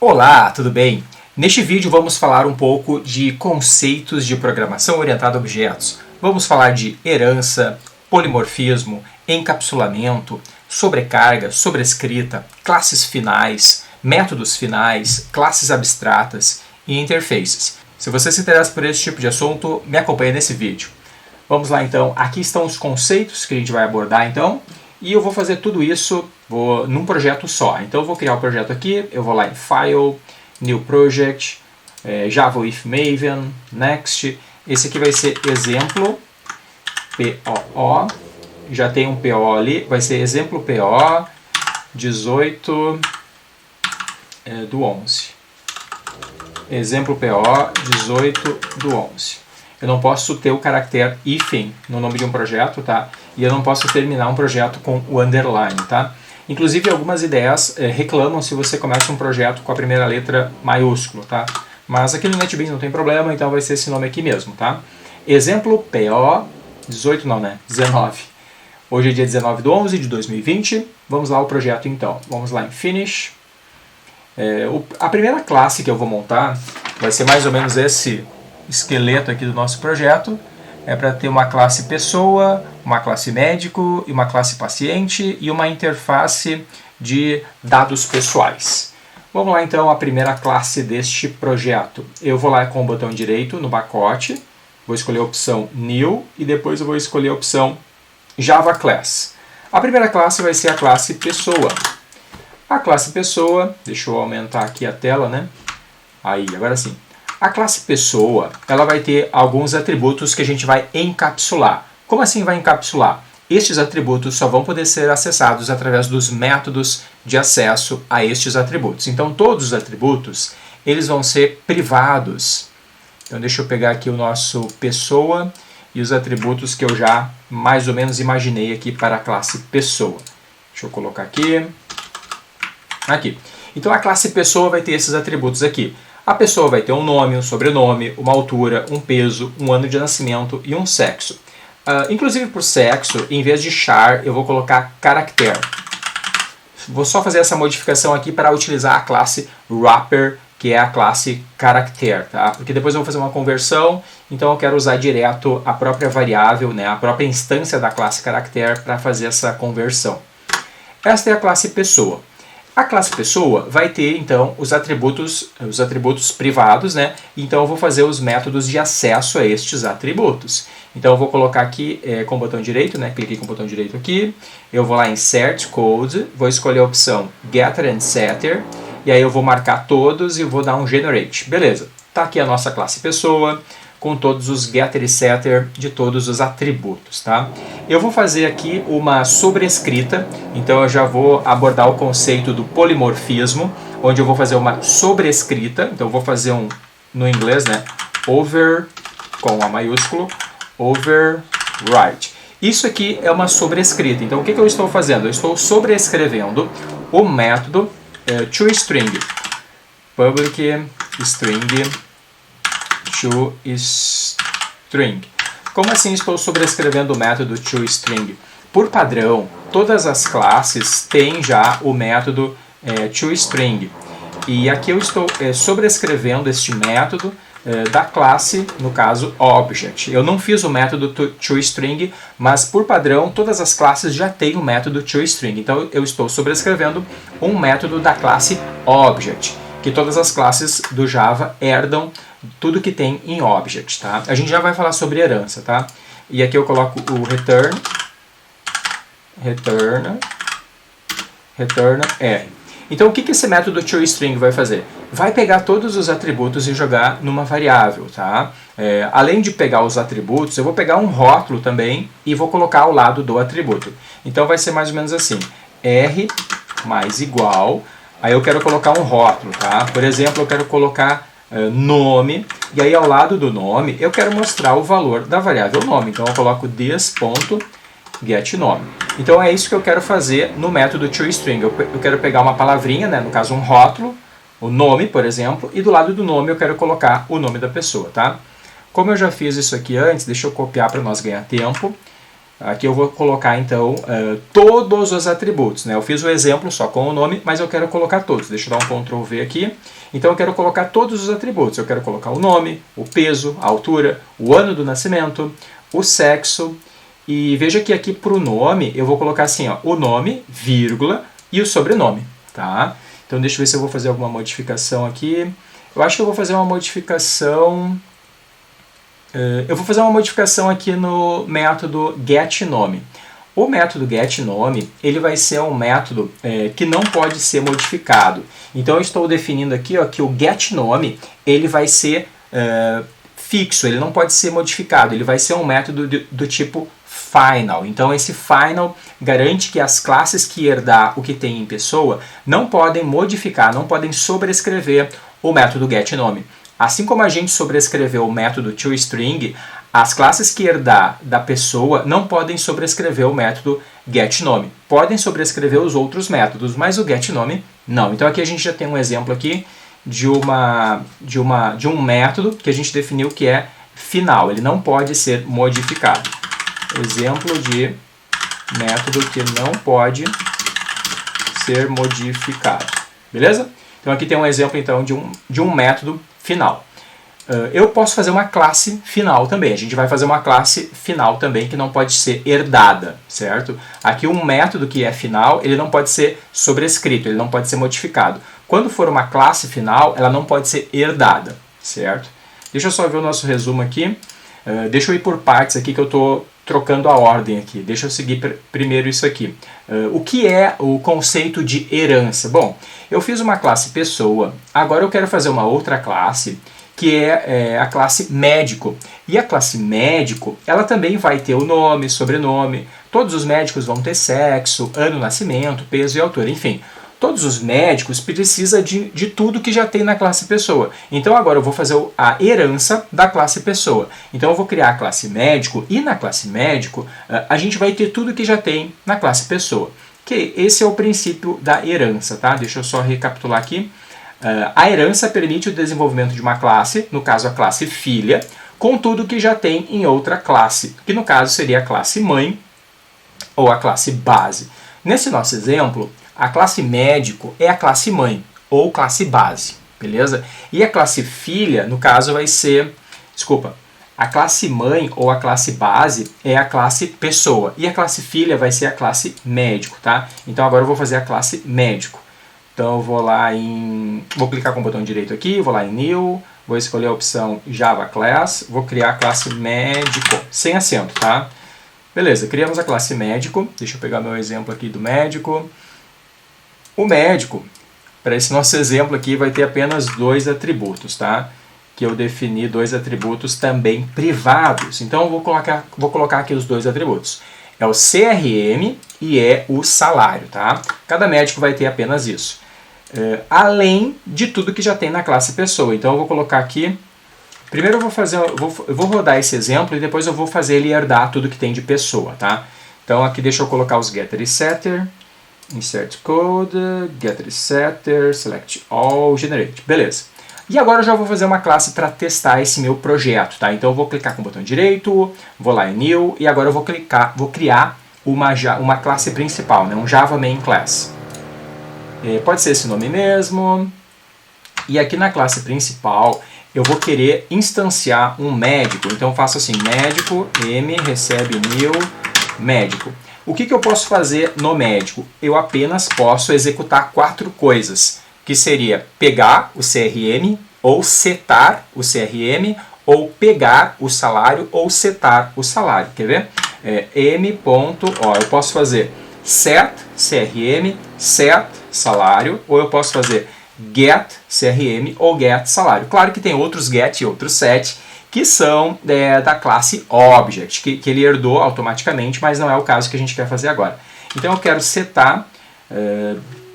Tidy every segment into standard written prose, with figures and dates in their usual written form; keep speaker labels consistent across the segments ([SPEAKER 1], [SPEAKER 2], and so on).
[SPEAKER 1] Olá, tudo bem? Neste vídeo vamos falar um pouco de conceitos de programação orientada a objetos. Vamos falar de herança, polimorfismo, encapsulamento, sobrecarga, sobrescrita, classes finais, métodos finais, classes abstratas e interfaces. Se você se interessa por esse tipo de assunto, me acompanhe nesse vídeo. Vamos lá então, aqui estão os conceitos que a gente vai abordar então, e eu vou fazer tudo isso num projeto só. Então eu vou criar o projeto aqui, eu vou lá em File, New Project, Java with Maven, Next. Esse aqui vai ser exemplo, POO, já tem um PO ali, vai ser exemplo PO 18 do 11. Exemplo PO 18 do 11. Eu não posso ter o caractere hífen no nome de um projeto, tá? E eu não posso terminar um projeto com o underline, tá? Inclusive, algumas ideias reclamam se você começa um projeto com a primeira letra maiúsculo, tá? Mas aqui no NetBeans não tem problema, então vai ser esse nome aqui mesmo, tá? Exemplo PO 18 não, né? 19. Hoje é dia 19 de 11 de 2020. Vamos lá ao projeto então. Vamos lá em Finish. A primeira classe que eu vou montar vai ser mais ou menos esse esqueleto aqui do nosso projeto. É para ter uma classe pessoa, uma classe médico, e uma classe paciente e uma interface de dados pessoais. Vamos lá então a primeira classe deste projeto. Eu vou lá com o botão direito no pacote, vou escolher a opção New e depois eu vou escolher a opção Java Class. A primeira classe vai ser a classe pessoa. A classe pessoa, deixa eu aumentar aqui a tela, né? Aí, agora sim. A classe pessoa, ela vai ter alguns atributos que a gente vai encapsular. Como assim vai encapsular? Estes atributos só vão poder ser acessados através dos métodos de acesso a estes atributos. Então, todos os atributos, eles vão ser privados. Então, deixa eu pegar aqui o nosso pessoa e os atributos que eu já mais ou menos imaginei aqui para a classe pessoa. Deixa eu colocar aqui. Aqui. Então, a classe pessoa vai ter esses atributos aqui. A pessoa vai ter um nome, um sobrenome, uma altura, um peso, um ano de nascimento e um sexo. Inclusive por sexo, em vez de char, eu vou colocar character. Vou só fazer essa modificação aqui para utilizar a classe wrapper, que é a classe character, tá? Porque depois eu vou fazer uma conversão, então eu quero usar direto a própria variável, né, a própria instância da classe character para fazer essa conversão. Esta é a classe pessoa. A classe pessoa vai ter, então, os atributos privados, né? Então, eu vou fazer os métodos de acesso a estes atributos. Então, eu vou colocar aqui com o botão direito, né? Cliquei com o botão direito aqui. Eu vou lá em Insert Code, vou escolher a opção Getter and Setter. E aí eu vou marcar todos e vou dar um Generate. Beleza, tá aqui a nossa classe pessoa, com todos os Getter e Setter de todos os atributos, tá? Eu vou fazer aqui uma sobrescrita, então eu já vou abordar o conceito do polimorfismo, onde eu vou fazer uma sobrescrita, então eu vou fazer no inglês, né, over, com A maiúsculo, override. Isso aqui é uma sobrescrita, então o que eu estou fazendo? Eu estou sobrescrevendo o método toString, public string toString. Como assim estou sobrescrevendo o método toString? Por padrão, todas as classes têm já o método toString. E aqui eu estou sobrescrevendo este método da classe, no caso, Object. Eu não fiz o método toString, mas por padrão, todas as classes já têm o método toString. Então eu estou sobrescrevendo um método da classe Object, que todas as classes do Java herdam tudo que tem em Object, tá? A gente já vai falar sobre herança, tá? E aqui eu coloco o return R. Então o que esse método toString vai fazer? Vai pegar todos os atributos e jogar numa variável, tá? Além de pegar os atributos, eu vou pegar um rótulo também e vou colocar ao lado do atributo. Então vai ser mais ou menos assim, R mais igual, aí eu quero colocar um rótulo, tá? Por exemplo, eu quero colocar nome, e aí ao lado do nome eu quero mostrar o valor da variável nome, então eu coloco this.getNome. Então é isso que eu quero fazer no método toString. Eu quero pegar uma palavrinha, né, no caso um rótulo, o nome, por exemplo, e do lado do nome eu quero colocar o nome da pessoa, tá? Como eu já fiz isso aqui antes, deixa eu copiar para nós ganhar tempo. Aqui eu vou colocar, então, todos os atributos, né? Eu fiz o exemplo só com o nome, mas eu quero colocar todos. Deixa eu dar um Ctrl V aqui. Então eu quero colocar todos os atributos. Eu quero colocar o nome, o peso, a altura, o ano do nascimento, o sexo. E veja que aqui para o nome, eu vou colocar assim, ó, o nome, vírgula, e o sobrenome, tá? Então deixa eu ver se eu vou fazer alguma modificação aqui. Eu acho que eu vou fazer uma modificação... Eu vou fazer uma modificação aqui no método getNome. O método getNome, ele vai ser um método que não pode ser modificado. Então eu estou definindo aqui, ó, que o getNome, ele vai ser fixo, ele não pode ser modificado, ele vai ser um método do tipo final. Então esse final garante que as classes que herdar o que tem em pessoa não podem modificar, não podem sobrescrever o método getNome. Assim como a gente sobrescreveu o método toString, as classes que herdar da pessoa não podem sobrescrever o método getNome. Podem sobrescrever os outros métodos, mas o getNome não. Então aqui a gente já tem um exemplo aqui de um método que a gente definiu que é final. Ele não pode ser modificado. Exemplo de método que não pode ser modificado. Beleza? Então aqui tem um exemplo então de um método final. Eu posso fazer uma classe final também. A gente vai fazer uma classe final também que não pode ser herdada, certo? Aqui um método que é final, ele não pode ser sobrescrito, ele não pode ser modificado. Quando for uma classe final, ela não pode ser herdada, certo? Deixa eu só ver o nosso resumo aqui. Deixa eu ir por partes aqui que eu estou trocando a ordem aqui. Deixa eu seguir primeiro isso aqui. O que é o conceito de herança? Bom, eu fiz uma classe pessoa, agora eu quero fazer uma outra classe, que é a classe médico. E a classe médico, ela também vai ter o nome, sobrenome, todos os médicos vão ter sexo, ano, nascimento, peso e altura, enfim. Todos os médicos precisam de tudo que já tem na classe pessoa. Então agora eu vou fazer a herança da classe pessoa. Então eu vou criar a classe médico e na classe médico a gente vai ter tudo que já tem na classe pessoa. Que esse é o princípio da herança, tá? Deixa eu só recapitular aqui. A herança permite o desenvolvimento de uma classe, no caso a classe filha, com tudo que já tem em outra classe, que no caso seria a classe mãe ou a classe base. Nesse nosso exemplo, a classe médico é a classe mãe, ou classe base, beleza? E a classe filha, no caso, vai ser... Desculpa, a classe mãe ou a classe base é a classe pessoa. E a classe filha vai ser a classe médico, tá? Então agora eu vou fazer a classe médico. Então eu vou lá vou clicar com o botão direito aqui, vou lá em New, vou escolher a opção Java Class, vou criar a classe médico, sem acento, tá? Beleza, criamos a classe médico. Deixa eu pegar meu exemplo aqui do médico. O médico, para esse nosso exemplo aqui, vai ter apenas 2 atributos, tá? Que eu defini 2 atributos também privados. Então eu vou colocar aqui os 2 atributos. É o CRM e é o salário, tá? Cada médico vai ter apenas isso. Além de tudo que já tem na classe pessoa. Então eu vou colocar aqui... Primeiro eu vou rodar esse exemplo e depois eu vou fazer ele herdar tudo que tem de pessoa, tá? Então aqui deixa eu colocar os getter e setter. Insert code, getter e setter, select all, generate. Beleza. E agora eu já vou fazer uma classe para testar esse meu projeto, tá? Então eu vou clicar com o botão direito, vou lá em New e agora eu vou criar uma classe principal, né? Um Java Main Class. Pode ser esse nome mesmo. E aqui na classe principal eu vou querer instanciar um médico. Então eu faço assim, médico, m, recebe new, médico. O que eu posso fazer no médico? Eu apenas posso executar 4 coisas, que seria pegar o CRM, ou setar o CRM, ou pegar o salário, ou setar o salário. Quer ver? Eu posso fazer set CRM, set salário, ou eu posso fazer get CRM ou get salário. Claro que tem outros get e outros set, que são da classe Object, que ele herdou automaticamente, mas não é o caso que a gente quer fazer agora. Então eu quero setar,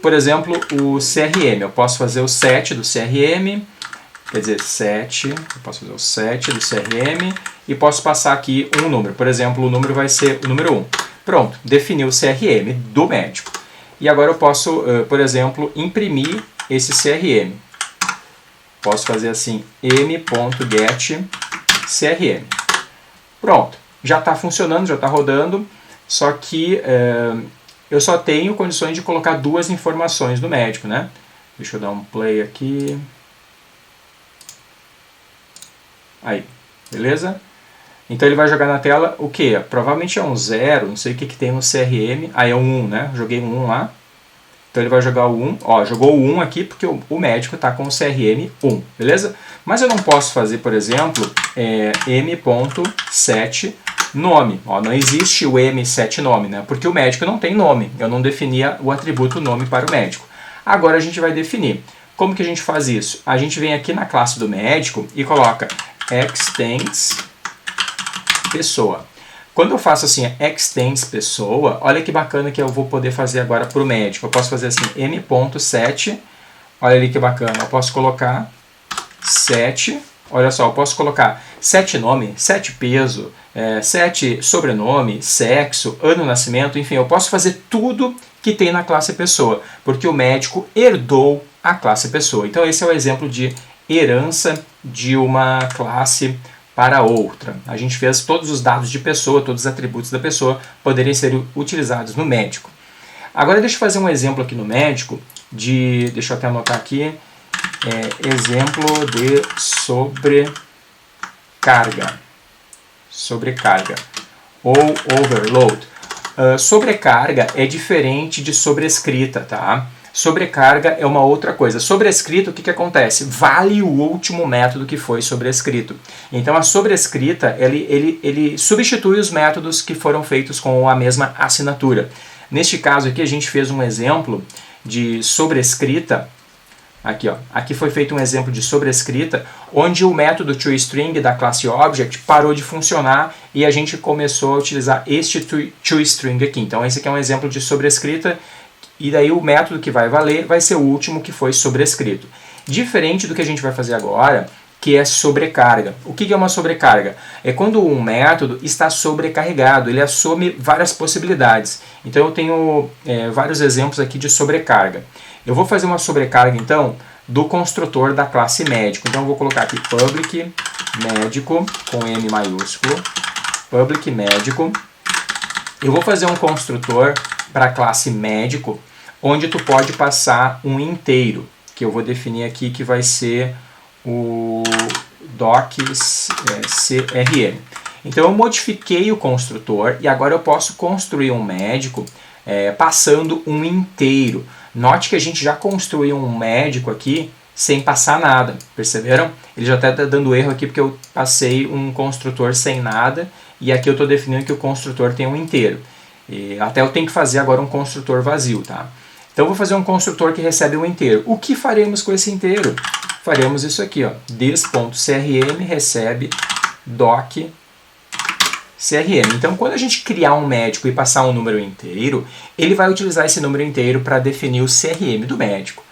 [SPEAKER 1] por exemplo, o CRM. Eu posso fazer o set do CRM, quer dizer, eu posso fazer o set do CRM e posso passar aqui um número. Por exemplo, o número vai ser o número 1. Pronto, defini o CRM do médico. E agora eu posso, por exemplo, imprimir esse CRM. Posso fazer assim, m.get CRM. Pronto. já está funcionando, já está rodando, só que eu só tenho condições de colocar 2 informações do médico, né? Deixa eu dar um play aqui. Aí, beleza? Então ele vai jogar na tela o que? Provavelmente é um 0, não sei o que tem no CRM. Aí é um 1, né? Joguei um 1 lá. Então ele vai jogar o 1. Ó, jogou o 1 aqui porque o médico está com o CRM 1, beleza? Mas eu não posso fazer, por exemplo, m.set nome. Ó, não existe o m7 nome, né? Porque o médico não tem nome. Eu não definia o atributo nome para o médico. Agora a gente vai definir. Como que a gente faz isso? A gente vem aqui na classe do médico e coloca extends pessoa. Quando eu faço assim, extends pessoa, olha que bacana que eu vou poder fazer agora para o médico. Eu posso fazer assim, m.set, olha ali que bacana, eu posso colocar set, olha só, eu posso colocar set nome, set peso, set sobrenome, sexo, ano de nascimento, enfim, eu posso fazer tudo que tem na classe pessoa, porque o médico herdou a classe pessoa. Então esse é o exemplo de herança de uma classe para outra. A gente fez todos os dados de pessoa, todos os atributos da pessoa poderem ser utilizados no médico. Agora deixa eu fazer um exemplo aqui no médico, deixa eu até anotar aqui, exemplo de sobrecarga ou overload. Sobrecarga é diferente de sobrescrita, tá? Sobrecarga é uma outra coisa. Sobrescrito, o que acontece? Vale o último método que foi sobrescrito. Então a sobrescrita, ele substitui os métodos que foram feitos com a mesma assinatura. Neste caso aqui a gente fez um exemplo de sobrescrita. Aqui, ó. Aqui foi feito um exemplo de sobrescrita, onde o método toString da classe Object parou de funcionar e a gente começou a utilizar este toString aqui. Então esse aqui é um exemplo de sobrescrita, e daí o método que vai valer vai ser o último que foi sobrescrito. Diferente do que a gente vai fazer agora, que é sobrecarga. O que é uma sobrecarga? É quando um método está sobrecarregado, ele assume várias possibilidades. Então eu tenho vários exemplos aqui de sobrecarga. Eu vou fazer uma sobrecarga, então, do construtor da classe médico. Então eu vou colocar aqui public médico, com M maiúsculo, public médico. Eu vou fazer um construtor para a classe médico, onde tu pode passar um inteiro, que eu vou definir aqui que vai ser o docCRM. Então eu modifiquei o construtor e agora eu posso construir um médico passando um inteiro. Note que a gente já construiu um médico aqui sem passar nada, perceberam? Ele já até está dando erro aqui porque eu passei um construtor sem nada e aqui eu estou definindo que o construtor tem um inteiro. E até eu tenho que fazer agora um construtor vazio, tá? Então eu vou fazer um construtor que recebe um inteiro. O que faremos com esse inteiro? Faremos isso aqui, ó. This.crm recebe docCRM. Então quando a gente criar um médico e passar um número inteiro, ele vai utilizar esse número inteiro para definir o CRM do médico,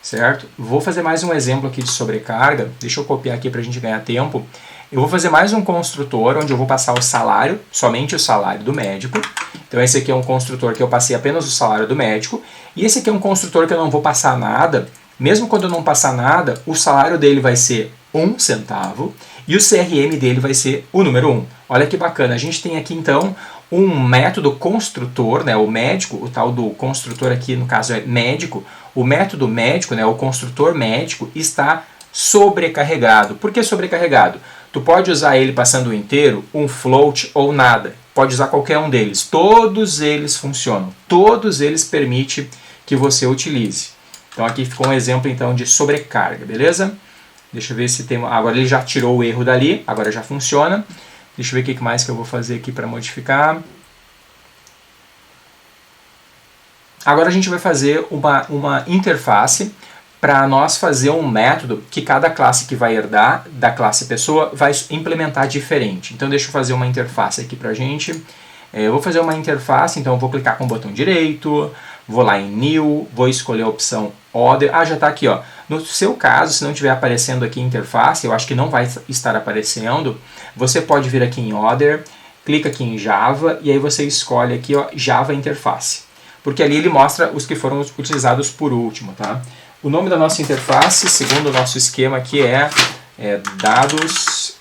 [SPEAKER 1] certo? Vou fazer mais um exemplo aqui de sobrecarga. Deixa eu copiar aqui para a gente ganhar tempo. Eu vou fazer mais um construtor onde eu vou passar o salário, somente o salário do médico. Então esse aqui é um construtor que eu passei apenas o salário do médico. E esse aqui é um construtor que eu não vou passar nada. Mesmo quando eu não passar nada, o salário dele vai ser 1 centavo e o CRM dele vai ser o número 1. Olha que bacana, a gente tem aqui então um método construtor, né, o médico, o tal do construtor aqui no caso é médico. O método médico, né, o construtor médico, está sobrecarregado. Por que sobrecarregado? Tu pode usar ele passando o inteiro, um float ou nada. Pode usar qualquer um deles. Todos eles funcionam. Todos eles permitem que você utilize. Então aqui ficou um exemplo então de sobrecarga, beleza? Deixa eu ver se tem... Agora ele já tirou o erro dali, agora já funciona. Deixa eu ver o que mais que eu vou fazer aqui para modificar. Agora a gente vai fazer uma interface para nós fazer um método que cada classe que vai herdar da classe pessoa vai implementar diferente. Então deixa eu fazer uma interface aqui para a gente. Eu vou fazer uma interface, então eu vou clicar com o botão direito, vou lá em New, vou escolher a opção Other. Ah, já está aqui, ó. No seu caso, se não estiver aparecendo aqui interface, eu acho que não vai estar aparecendo, você pode vir aqui em Other, clica aqui em Java e aí você escolhe aqui, ó, Java Interface. Porque ali ele mostra os que foram utilizados por último, tá? O nome da nossa interface, segundo o nosso esquema aqui, é dados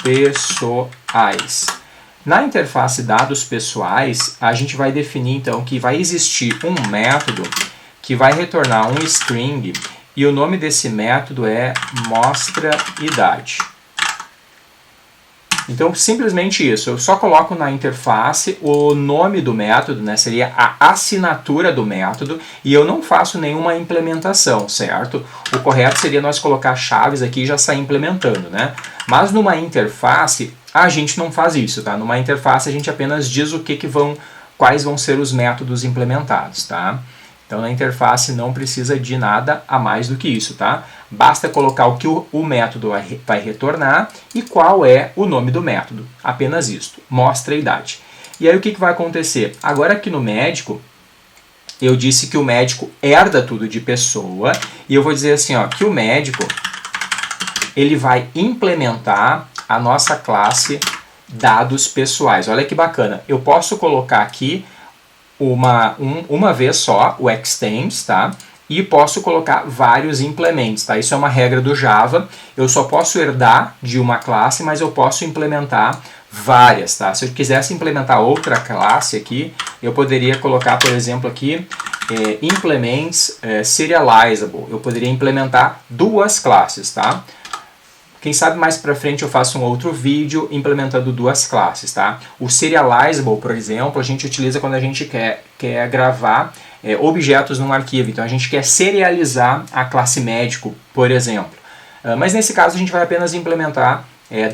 [SPEAKER 1] pessoais. Na interface dados pessoais, a gente vai definir então que vai existir um método que vai retornar um string e o nome desse método é mostra_idade. Então, simplesmente isso, eu só coloco na interface o nome do método, né, seria a assinatura do método, e eu não faço nenhuma implementação, certo? O correto seria nós colocar chaves aqui e já sair implementando, né? Mas numa interface, a gente não faz isso, tá? Numa interface a gente apenas diz quais vão ser os métodos implementados, tá? Então na interface não precisa de nada a mais do que isso, tá? Basta colocar o que o método vai retornar e qual é o nome do método. Apenas isto. Mostra a idade. E aí o que vai acontecer? Agora aqui no médico, eu disse que o médico herda tudo de pessoa. E eu vou dizer assim, ó, que o médico ele vai implementar a nossa classe dados pessoais. Olha que bacana. Eu posso colocar aqui uma vez só o extends, tá? E posso colocar vários implementos, tá? Isso é uma regra do Java. Eu só posso herdar de uma classe, mas eu posso implementar várias, tá? Se eu quisesse implementar outra classe aqui, eu poderia colocar, por exemplo, aqui implements serializable. Eu poderia implementar duas classes, tá? Quem sabe mais pra frente eu faço um outro vídeo implementando duas classes, tá? O serializable, por exemplo, a gente utiliza quando a gente quer gravar objetos num arquivo. Então a gente quer serializar a classe médico, por exemplo. Mas nesse caso a gente vai apenas implementar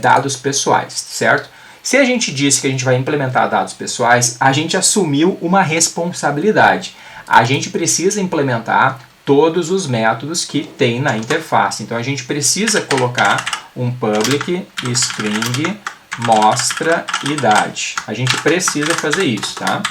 [SPEAKER 1] dados pessoais, certo? Se a gente disse que a gente vai implementar dados pessoais, a gente assumiu uma responsabilidade. A gente precisa implementar todos os métodos que tem na interface. Então a gente precisa colocar um public string mostra idade. A gente precisa fazer isso, tá?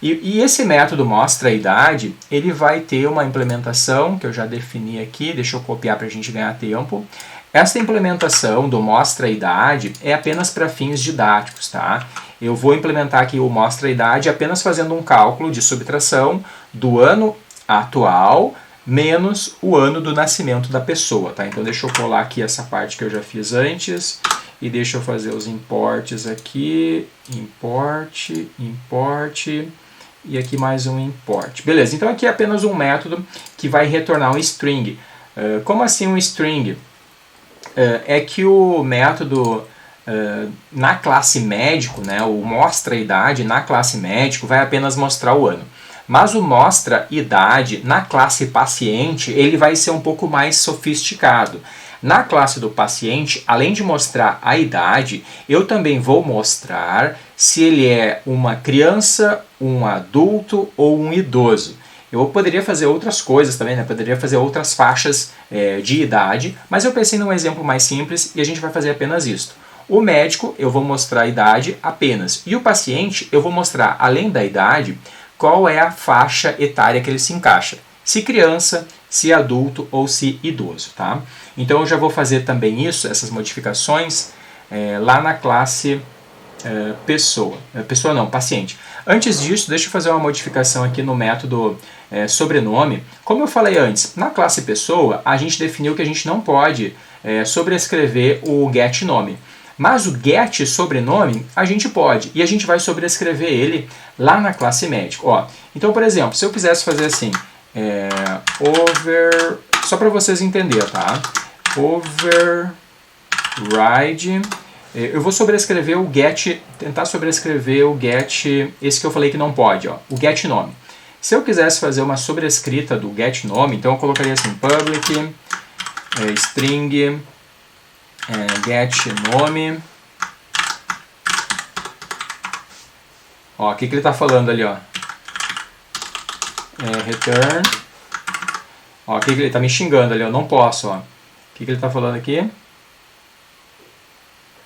[SPEAKER 1] E esse método mostra idade, ele vai ter uma implementação que eu já defini aqui, deixa eu copiar para a gente ganhar tempo. Essa implementação do mostra idade é apenas para fins didáticos, tá? Eu vou implementar aqui o mostra idade apenas fazendo um cálculo de subtração do ano atual menos o ano do nascimento da pessoa, tá? Então deixa eu colar aqui essa parte que eu já fiz antes e deixa eu fazer os imports aqui, import, e aqui mais um import. Beleza, então aqui é apenas um método que vai retornar um string. Como assim um string? É que o método na classe médico, né, o mostra idade na classe médico vai apenas mostrar o ano. Mas o mostra idade na classe paciente, ele vai ser um pouco mais sofisticado. Na classe do paciente, além de mostrar a idade, eu também vou mostrar se ele é uma criança, um adulto ou um idoso. Eu poderia fazer outras coisas também, né? Poderia fazer outras faixas de idade, mas eu pensei num exemplo mais simples e a gente vai fazer apenas isso. O médico, eu vou mostrar a idade apenas. E o paciente, eu vou mostrar, além da idade, qual é a faixa etária que ele se encaixa. Se criança, se adulto ou se idoso, tá? Então eu já vou fazer também isso, essas modificações, lá na classe pessoa. Pessoa não, paciente. Antes disso, deixa eu fazer uma modificação aqui no método sobrenome. Como eu falei antes, na classe pessoa, a gente definiu que a gente não pode sobrescrever o getNome. Mas o get sobrenome a gente pode, e a gente vai sobrescrever ele lá na classe médico. Ó, então, por exemplo, se eu quisesse fazer assim, só para vocês entenderem, tá? Override, eu vou sobrescrever o get, tentar sobrescrever o get, esse que eu falei que não pode, ó, o getNome. Se eu quisesse fazer uma sobrescrita do getNome, então eu colocaria assim, public string getNome. Ó, o que ele está falando ali, ó? Return. Ó, o que ele está me xingando ali, eu não posso, ó. O que ele está falando aqui?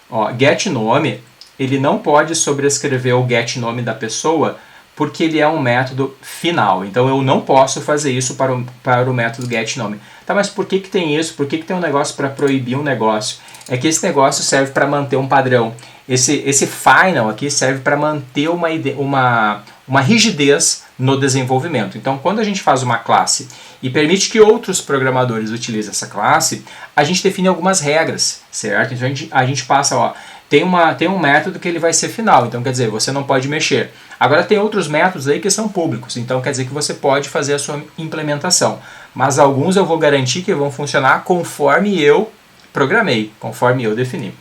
[SPEAKER 1] Ó, getNome, ele não pode sobrescrever o getNome da pessoa porque ele é um método final. Então eu não posso fazer isso para o método getNome. Tá, mas por que tem isso? Por que tem um negócio para proibir um negócio? É que esse negócio serve para manter um padrão. Esse final aqui serve para manter uma rigidez no desenvolvimento. Então, quando a gente faz uma classe e permite que outros programadores utilizem essa classe, a gente define algumas regras, certo? Então, a gente passa, ó, tem um método que ele vai ser final, então quer dizer, você não pode mexer. Agora tem outros métodos aí que são públicos, então quer dizer que você pode fazer a sua implementação. Mas alguns eu vou garantir que vão funcionar conforme eu programei, conforme eu defini.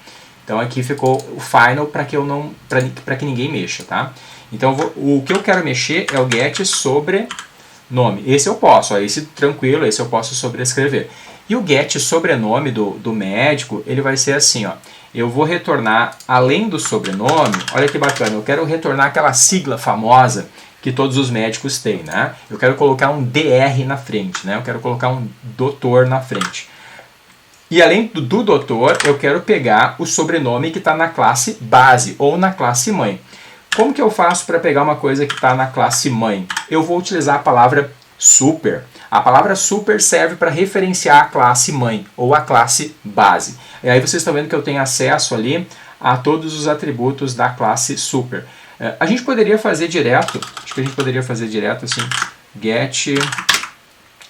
[SPEAKER 1] Então aqui ficou o final para que eu não, para que ninguém mexa, tá? Então o que eu quero mexer é o get sobrenome. Esse eu posso, ó, esse tranquilo, esse eu posso sobrescrever. E o get sobrenome do médico, ele vai ser assim, ó. Eu vou retornar, além do sobrenome, olha que bacana, eu quero retornar aquela sigla famosa que todos os médicos têm, né? Eu quero colocar um DR na frente, né? Eu quero colocar um doutor na frente. E além do doutor, eu quero pegar o sobrenome que está na classe base ou na classe mãe. Como que eu faço para pegar uma coisa que está na classe mãe? Eu vou utilizar a palavra super. A palavra super serve para referenciar a classe mãe ou a classe base. E aí vocês estão vendo que eu tenho acesso ali a todos os atributos da classe super. A gente poderia fazer direto, acho que a gente poderia fazer direto assim, get...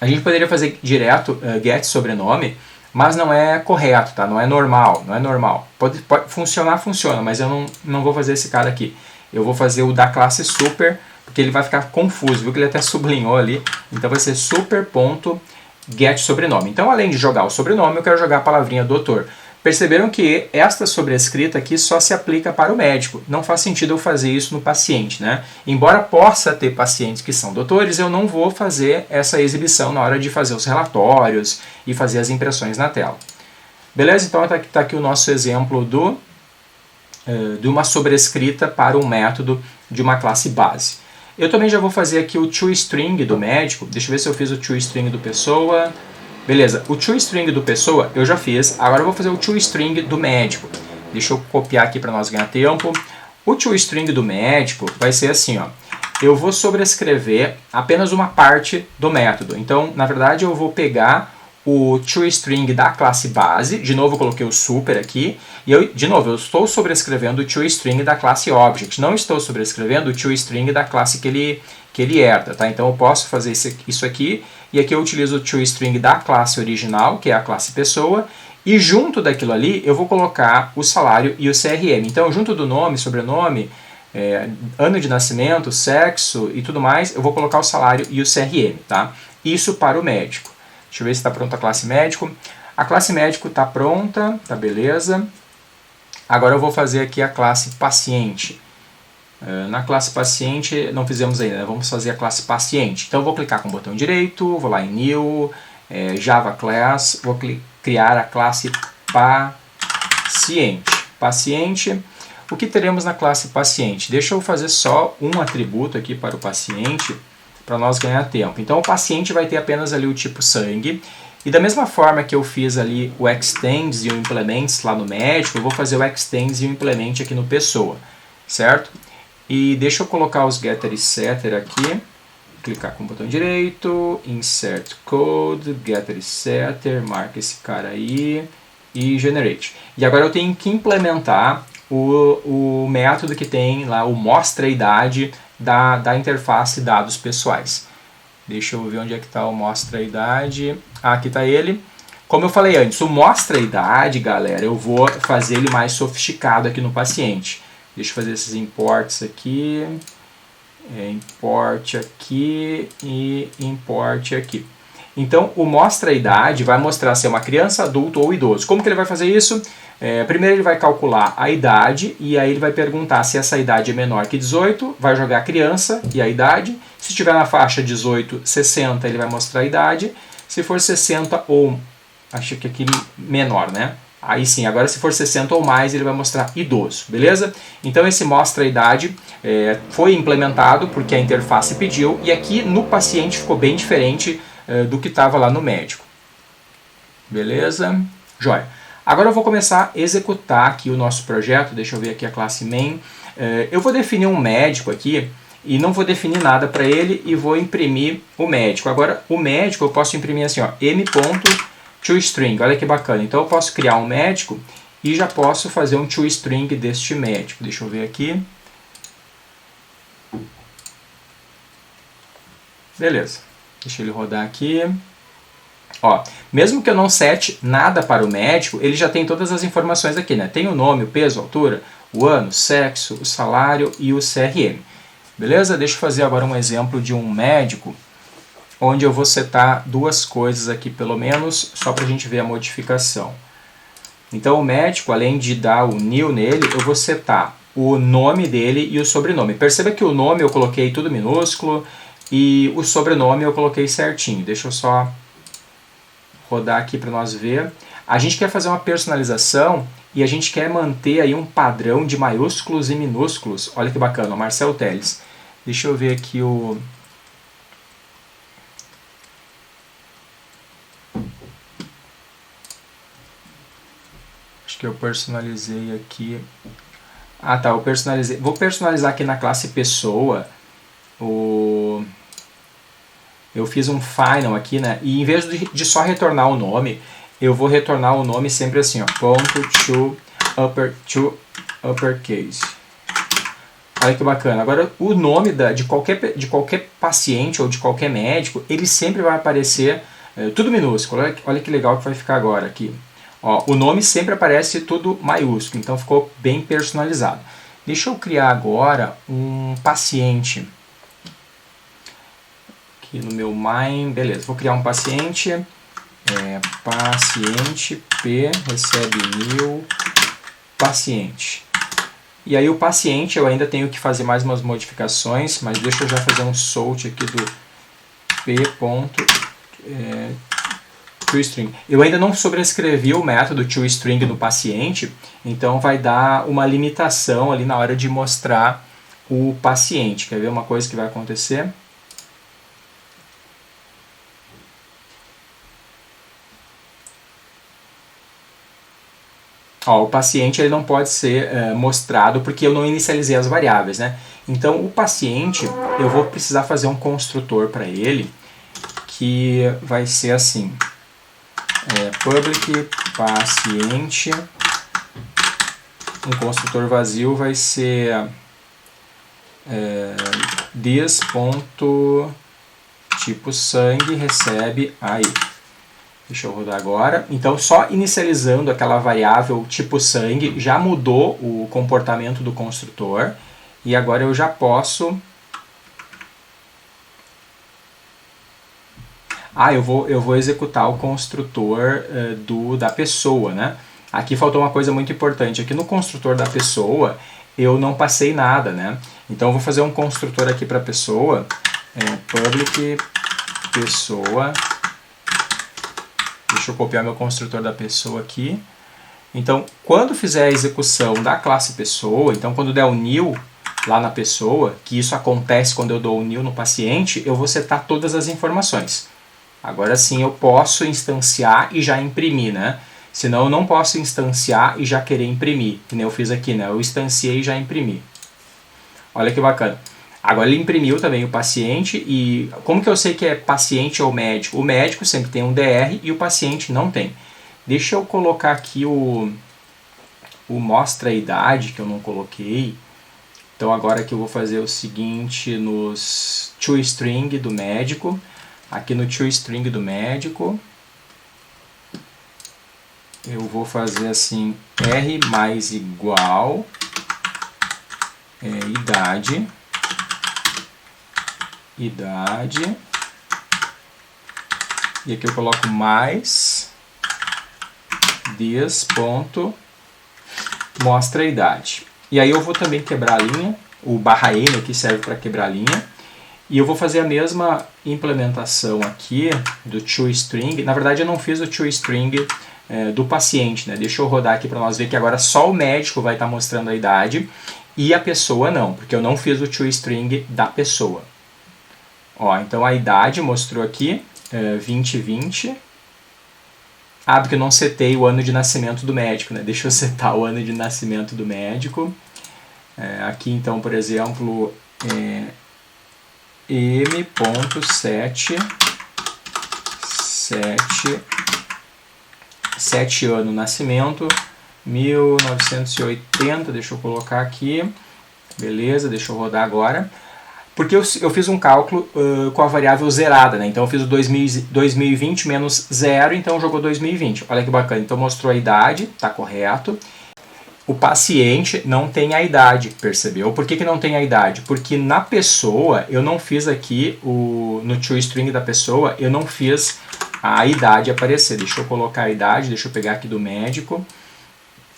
[SPEAKER 1] A gente poderia fazer direto get sobrenome, mas não é correto, tá? Não é normal, não é normal. Pode funcionar, funciona, mas eu não vou fazer esse cara aqui. Eu vou fazer o da classe super, porque ele vai ficar confuso, viu que ele até sublinhou ali. Então vai ser super.get sobrenome. Então além de jogar o sobrenome, eu quero jogar a palavrinha doutor. Perceberam que esta sobrescrita aqui só se aplica para o médico. Não faz sentido eu fazer isso no paciente, né? Embora possa ter pacientes que são doutores, eu não vou fazer essa exibição na hora de fazer os relatórios e fazer as impressões na tela. Beleza? Então está aqui o nosso exemplo de uma sobrescrita para um método de uma classe base. Eu também já vou fazer aqui o toString do médico. Deixa eu ver se eu fiz o toString do pessoa. Beleza, o toString do pessoa eu já fiz. Agora eu vou fazer o toString do médico. Deixa eu copiar aqui para nós ganhar tempo. O toString do médico vai ser assim, ó. Eu vou sobrescrever apenas uma parte do método. Então, na verdade, eu vou pegar o toString da classe base. De novo, eu coloquei o super aqui. E eu estou sobrescrevendo o toString da classe object. Não estou sobrescrevendo o toString da classe que ele herda, tá? Então eu posso fazer isso aqui. E aqui eu utilizo o toString da classe original, que é a classe pessoa. E junto daquilo ali, eu vou colocar o salário e o CRM. Então, junto do nome, sobrenome, ano de nascimento, sexo e tudo mais, eu vou colocar o salário e o CRM, tá? Isso para o médico. Deixa eu ver se está pronta a classe médico. A classe médico está pronta, tá beleza. Agora eu vou fazer aqui a classe paciente. Na classe paciente não fizemos ainda, né? Vamos fazer a classe paciente. Então eu vou clicar com o botão direito, vou lá em New, Java Class, vou criar a classe paciente. Paciente, o que teremos na classe paciente? Deixa eu fazer só um atributo aqui para o paciente, para nós ganhar tempo. Então o paciente vai ter apenas ali o tipo sangue. E da mesma forma que eu fiz ali o extends e o implements lá no médico, eu vou fazer o extends e o implement aqui no pessoa, certo? E deixa eu colocar os getter e setter aqui, clicar com o botão direito, insert code, getter e setter, marca esse cara aí e generate. E agora eu tenho que implementar o método que tem lá, o mostra idade da interface dados pessoais. Deixa eu ver onde é que está o mostra a idade. Ah, aqui está ele. Como eu falei antes, o mostra a idade, galera, eu vou fazer ele mais sofisticado aqui no paciente. Deixa eu fazer esses imports aqui. Import aqui e import aqui. Então, o mostra a idade vai mostrar se é uma criança, adulto ou idoso. Como que ele vai fazer isso? Primeiro ele vai calcular a idade e aí ele vai perguntar se essa idade é menor que 18, vai jogar a criança e a idade. Se estiver na faixa 18, 60, ele vai mostrar a idade. Se for 60 ou, acho que aqui menor, né? Aí sim, agora se for 60 ou mais, ele vai mostrar idoso, beleza? Então esse mostra a idade foi implementado porque a interface pediu e aqui no paciente ficou bem diferente do que estava lá no médico. Beleza? Joia. Agora eu vou começar a executar aqui o nosso projeto. Deixa eu ver aqui a classe main. Eu vou definir um médico aqui e não vou definir nada para ele e vou imprimir o médico. Agora o médico eu posso imprimir assim, ó, m.toString. Olha que bacana. Então eu posso criar um médico e já posso fazer um toString deste médico. Deixa eu ver aqui. Beleza. Deixa ele rodar aqui. Ó, mesmo que eu não sete nada para o médico, ele já tem todas as informações aqui, né? Tem o nome, o peso, a altura, o ano, o sexo, o salário e o CRM. Beleza? Deixa eu fazer agora um exemplo de um médico, onde eu vou setar duas coisas aqui, pelo menos, só para a gente ver a modificação. Então, o médico, além de dar o new nele, eu vou setar o nome dele e o sobrenome. Perceba que o nome eu coloquei tudo minúsculo e o sobrenome eu coloquei certinho. Deixa eu só rodar aqui para nós ver. A gente quer fazer uma personalização e a gente quer manter aí um padrão de maiúsculos e minúsculos. Olha que bacana, o Marcelo Teles. Deixa eu ver aqui o... Acho que eu personalizei aqui. Ah, tá, eu personalizei. Vou personalizar aqui na classe pessoa. Eu fiz um final aqui, né? E em vez de só retornar o nome, eu vou retornar o nome sempre assim, ó. Ponto to uppercase. Olha que bacana. Agora, o nome de qualquer paciente ou de qualquer médico, ele sempre vai aparecer tudo minúsculo. Olha que legal que vai ficar agora aqui. Ó, o nome sempre aparece tudo maiúsculo, então ficou bem personalizado. Deixa eu criar agora um paciente. Aqui no meu main, beleza, vou criar um paciente. Paciente P recebe new paciente. E aí o paciente eu ainda tenho que fazer mais umas modificações, mas deixa eu já fazer um sort aqui do toString. Eu ainda não sobrescrevi o método toString no paciente, então vai dar uma limitação ali na hora de mostrar o paciente. Quer ver uma coisa que vai acontecer? Ó, o paciente ele não pode ser mostrado porque eu não inicializei as variáveis, né? Então o paciente eu vou precisar fazer um construtor para ele que vai ser assim, public paciente, um construtor vazio vai ser this.tipo sangue recebe aí. Deixa eu rodar agora. Então, só inicializando aquela variável tipo sangue, já mudou o comportamento do construtor. E agora eu já posso... eu vou executar o construtor da pessoa, né? Aqui faltou uma coisa muito importante. Aqui no construtor da pessoa, eu não passei nada, né? Então, eu vou fazer um construtor aqui para a pessoa. Public pessoa... Deixa eu copiar meu construtor da pessoa aqui. Então, quando fizer a execução da classe pessoa, então quando der o new lá na pessoa, que isso acontece quando eu dou o new no paciente, eu vou setar todas as informações. Agora sim eu posso instanciar e já imprimir, né? Senão eu não posso instanciar e já querer imprimir, que nem eu fiz aqui, né? Eu instanciei e já imprimi. Olha que bacana. Agora ele imprimiu também o paciente e como que eu sei que é paciente ou médico? O médico sempre tem um DR e o paciente não tem. Deixa eu colocar aqui o mostra a idade que eu não coloquei. Então agora que eu vou fazer o seguinte nos toString do médico. Aqui no toString do médico eu vou fazer assim R mais igual idade. E aqui eu coloco mais mostra a idade. E aí eu vou também quebrar a linha, o barra N aqui serve para quebrar a linha. E eu vou fazer a mesma implementação aqui do toString. Na verdade eu não fiz o toString do paciente, né? Deixa eu rodar aqui para nós ver que agora só o médico vai estar mostrando a idade e a pessoa não, porque eu não fiz o toString da pessoa. Ó, então a idade mostrou aqui, 2020. Porque eu não setei o ano de nascimento do médico, né? Deixa eu setar o ano de nascimento do médico. Aqui então, por exemplo, M.7 7 ano nascimento, 1980, deixa eu colocar aqui. Beleza, deixa eu rodar agora. Porque eu fiz um cálculo com a variável zerada, né? Então eu fiz o 2020 menos 0, então jogou 2020. Olha que bacana, então mostrou a idade, tá correto. O paciente não tem a idade, percebeu? Por que não tem a idade? Porque na pessoa, eu não fiz aqui, no toString da pessoa, eu não fiz a idade aparecer. Deixa eu colocar a idade, deixa eu pegar aqui do médico.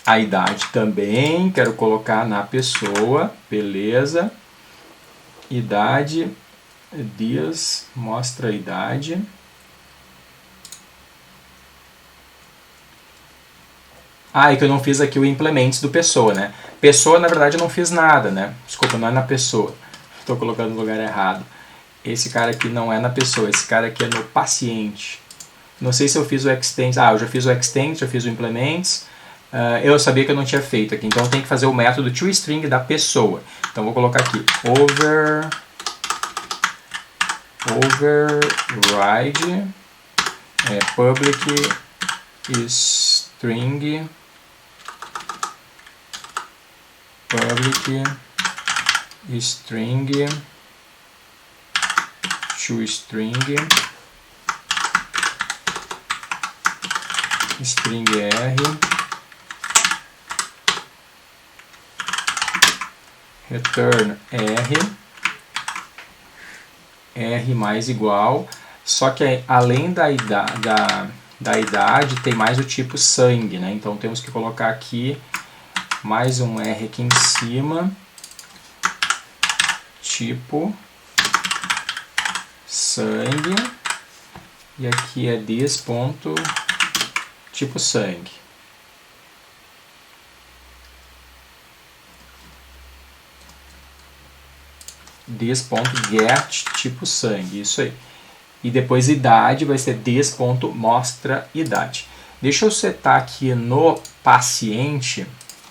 [SPEAKER 1] A idade também, quero colocar na pessoa, beleza. Idade, dias, mostra a idade. É que eu não fiz aqui o implements do pessoa, né? Pessoa, na verdade, eu não fiz nada, né? Desculpa, não é na pessoa. Estou colocando no lugar errado. Esse cara aqui não é na pessoa, esse cara aqui é no paciente. Não sei se eu fiz o extend. Eu já fiz o extend, já fiz o implements. Eu sabia que eu não tinha feito aqui, então eu tenho que fazer o método toString da pessoa. Então vou colocar aqui override public string toString string R return R mais igual, só que além da idade tem mais o tipo sangue, né? Então temos que colocar aqui mais um R aqui em cima, tipo sangue, e aqui é this.tipo sangue. this.get tipo sangue, isso aí. E depois idade vai ser this.mostra idade. Deixa eu setar aqui no paciente,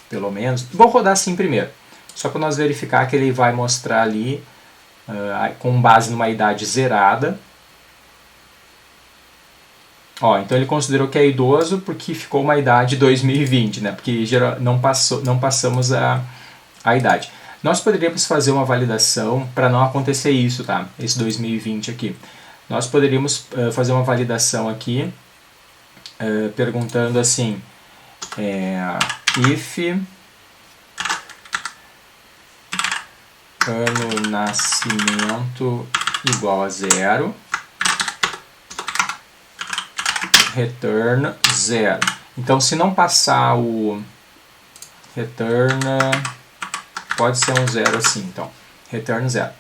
[SPEAKER 1] pelo menos. Vou rodar assim primeiro, só para nós verificar que ele vai mostrar ali com base numa idade zerada. Então ele considerou que é idoso porque ficou uma idade 2020, né? Porque não passamos a idade. Nós poderíamos fazer uma validação para não acontecer isso, tá? Esse 2020 aqui. Nós poderíamos fazer uma validação aqui, perguntando assim, if ano nascimento igual a 0, return 0. Então, se não passar o return, pode ser um 0 assim, então, return 0.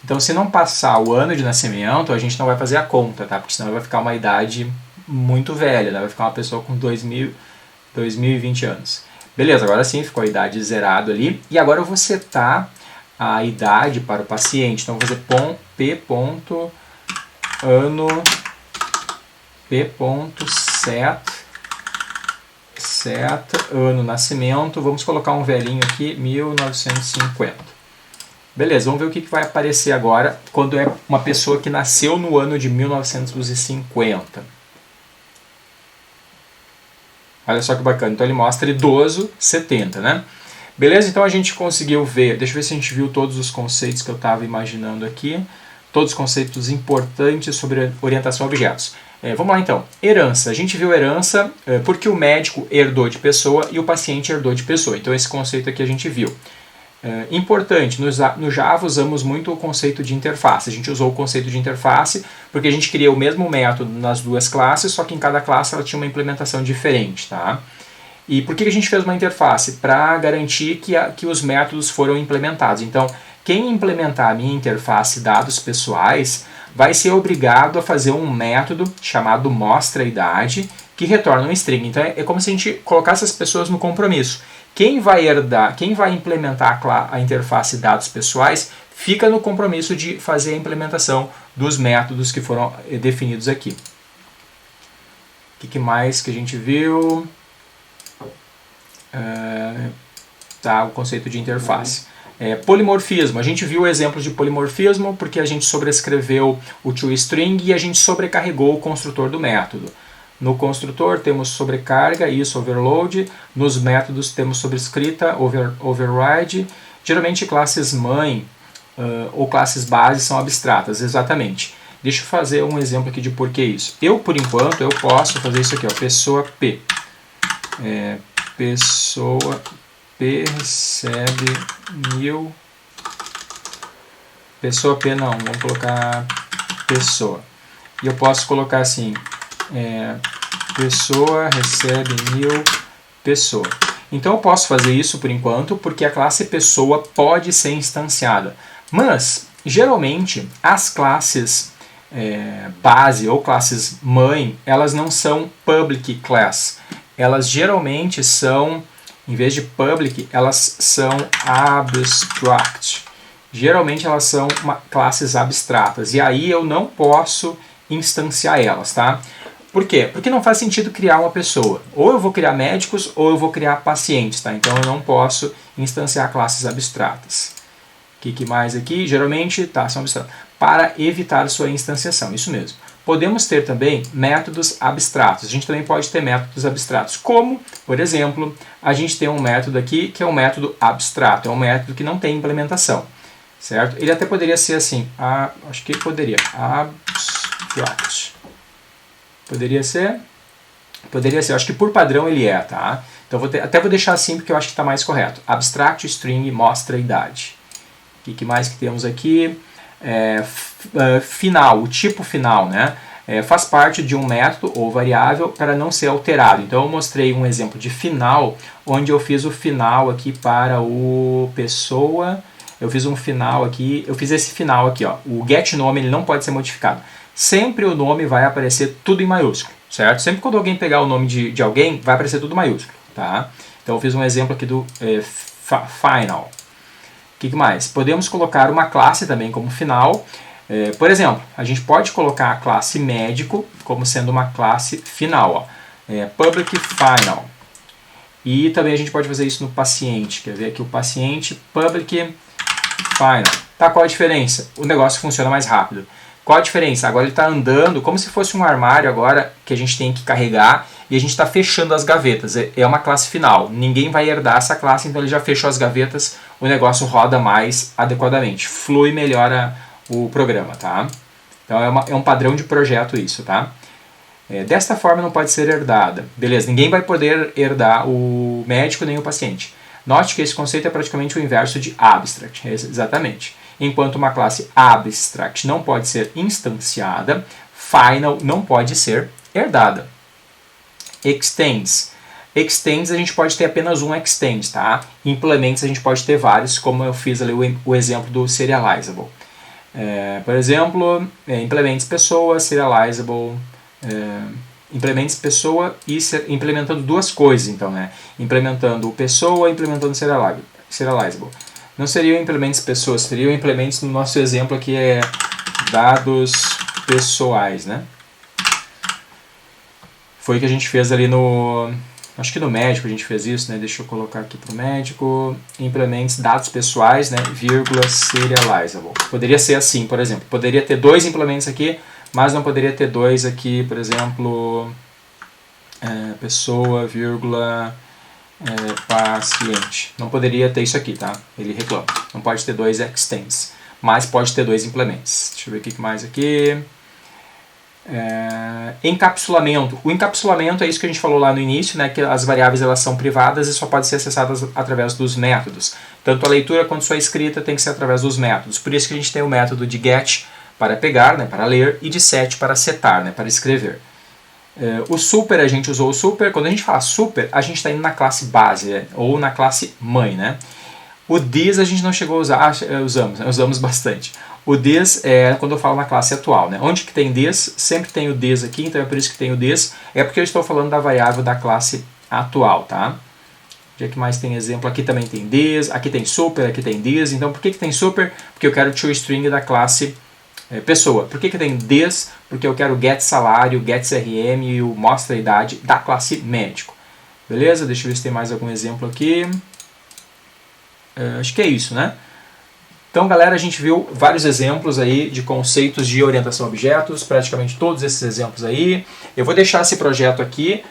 [SPEAKER 1] Então, se não passar o ano de nascimento, a gente não vai fazer a conta, tá? Porque senão vai ficar uma idade muito velha, né? Vai ficar uma pessoa com 2020 anos. Beleza, agora sim, ficou a idade zerado ali. E agora eu vou setar a idade para o paciente. Então, vou fazer set ano nascimento. Vamos colocar um velhinho aqui, 1950. Beleza, vamos ver o que vai aparecer agora quando é uma pessoa que nasceu no ano de 1950. Olha só que bacana, então ele mostra idoso 70, né? Beleza, então a gente conseguiu ver, deixa eu ver se a gente viu todos os conceitos que eu estava imaginando aqui, todos os conceitos importantes sobre orientação a objetos. Vamos lá então, herança. A gente viu herança porque o médico herdou de pessoa e o paciente herdou de pessoa, então esse conceito aqui a gente viu. Importante, no Java usamos muito o conceito de interface. A gente usou o conceito de interface porque a gente queria o mesmo método nas duas classes, só que em cada classe ela tinha uma implementação diferente, tá? E por que a gente fez uma interface? Para garantir que os métodos foram implementados. Então, quem implementar a minha interface dados pessoais vai ser obrigado a fazer um método chamado mostra-idade que retorna um string. Então é como se a gente colocasse as pessoas no compromisso. Quem vai implementar a interface dados pessoais fica no compromisso de fazer a implementação dos métodos que foram definidos aqui. O que mais que a gente viu? O conceito de interface. Polimorfismo. A gente viu exemplos de polimorfismo porque a gente sobrescreveu o toString e a gente sobrecarregou o construtor do método. No construtor temos sobrecarga, isso, overload. Nos métodos temos sobrescrita, override. Geralmente classes mãe ou classes base são abstratas, exatamente. Deixa eu fazer um exemplo aqui de por que isso. Eu, por enquanto, eu posso fazer isso aqui, ó, pessoa P. Pessoa P recebe 1000. Pessoa P não, vamos colocar pessoa. E eu posso colocar assim, pessoa recebe 1000 pessoa. Então eu posso fazer isso por enquanto, porque a classe pessoa pode ser instanciada. Mas, geralmente, as classes base ou classes mãe, elas não são public class. Elas geralmente são, em vez de public, elas são abstract. Geralmente elas são classes abstratas. E aí eu não posso instanciar elas, tá? Por quê? Porque não faz sentido criar uma pessoa. Ou eu vou criar médicos, ou eu vou criar pacientes, tá? Então eu não posso instanciar classes abstratas. O que mais aqui? Geralmente, são abstratas. Para evitar sua instanciação, isso mesmo. Podemos ter também métodos abstratos. A gente também pode ter métodos abstratos. Como, por exemplo, a gente tem um método aqui que é um método abstrato. É um método que não tem implementação. Certo? Ele até poderia ser assim. Acho que poderia. Abstract. Poderia ser? Poderia ser. Eu acho que por padrão ele é, tá? Então até vou deixar assim porque eu acho que está mais correto. Abstract string mostra a idade. O que mais que temos aqui? Final, o tipo final, né? Faz parte de um método ou variável para não ser alterado. Então eu mostrei um exemplo de final, onde eu fiz o final aqui para o pessoa. Eu fiz um final aqui, eu fiz esse final aqui, ó. O getNome ele não pode ser modificado. Sempre o nome vai aparecer tudo em maiúsculo, certo? Sempre quando alguém pegar o nome de alguém, vai aparecer tudo em maiúsculo, tá? Então eu fiz um exemplo aqui do final. O que mais? Podemos colocar uma classe também como final. Por exemplo, a gente pode colocar a classe médico como sendo uma classe final, ó. Public final. E também a gente pode fazer isso no paciente. Quer ver aqui o paciente public final. Tá, qual a diferença? O negócio funciona mais rápido. Qual a diferença? Agora ele está andando como se fosse um armário agora que a gente tem que carregar e a gente está fechando as gavetas. É uma classe final. Ninguém vai herdar essa classe, então ele já fechou as gavetas, o negócio roda mais adequadamente. Flui melhor o programa, tá? Então é um padrão de projeto isso, tá? Desta forma não pode ser herdada. Beleza, ninguém vai poder herdar o médico nem o paciente. Note que esse conceito é praticamente o inverso de abstract, exatamente. Enquanto uma classe abstract não pode ser instanciada, final não pode ser herdada. Extends. Extends a gente pode ter apenas um extend, tá? Implements a gente pode ter vários, como eu fiz ali o exemplo do serializable. Por exemplo, implements pessoa, serializable, implements pessoa e implementando duas coisas, então, né? Implementando o pessoa e implementando serializable. Não seriam implementos pessoas, seriam implementos no nosso exemplo aqui dados pessoais, né? Foi o que a gente fez ali no... Acho que no médico a gente fez isso, né? Deixa eu colocar aqui para o médico. Implements dados pessoais, né? Vírgula serializable. Poderia ser assim, por exemplo. Poderia ter dois implementos aqui, mas não poderia ter dois aqui, por exemplo, pessoa, vírgula, paciente. Não poderia ter isso aqui, tá? Ele reclama. Não pode ter dois extends, mas pode ter dois implementos. Deixa eu ver o que mais aqui. Encapsulamento. O encapsulamento é isso que a gente falou lá no início, né? Que as variáveis elas são privadas e só podem ser acessadas através dos métodos. Tanto a leitura quanto sua escrita tem que ser através dos métodos. Por isso que a gente tem o método de get para pegar, né, para ler, e de set para setar, né, para escrever. O super, a gente usou o super. Quando a gente fala super, a gente está indo na classe base, né, ou na classe mãe, né? O this a gente não chegou a usar, usamos bastante. O this é quando eu falo na classe atual, né? Onde que tem this, sempre tem o this aqui, então é por isso que tem o this. É porque eu estou falando da variável da classe atual, tá? Onde é que mais tem exemplo? Aqui também tem this, aqui tem super, aqui tem this. Então por que tem super? Porque eu quero toString da classe pessoa. Por que tem this? Porque eu quero get salário, get CRM e o mostra a idade da classe médico. Beleza? Deixa eu ver se tem mais algum exemplo aqui. Acho que é isso, né? Então, galera, a gente viu vários exemplos aí de conceitos de orientação a objetos, praticamente todos esses exemplos aí. Eu vou deixar esse projeto aqui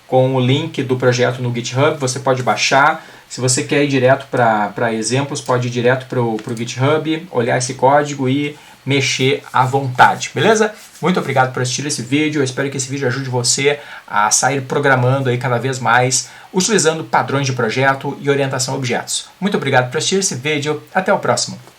[SPEAKER 1] com o link do projeto no GitHub, você pode baixar. Se você quer ir direto para exemplos, pode ir direto para o GitHub, olhar esse código e mexer à vontade, beleza? Muito obrigado por assistir esse vídeo, eu espero que esse vídeo ajude você a sair programando aí cada vez mais, utilizando padrões de projeto e orientação a objetos. Muito obrigado por assistir esse vídeo, até o próximo!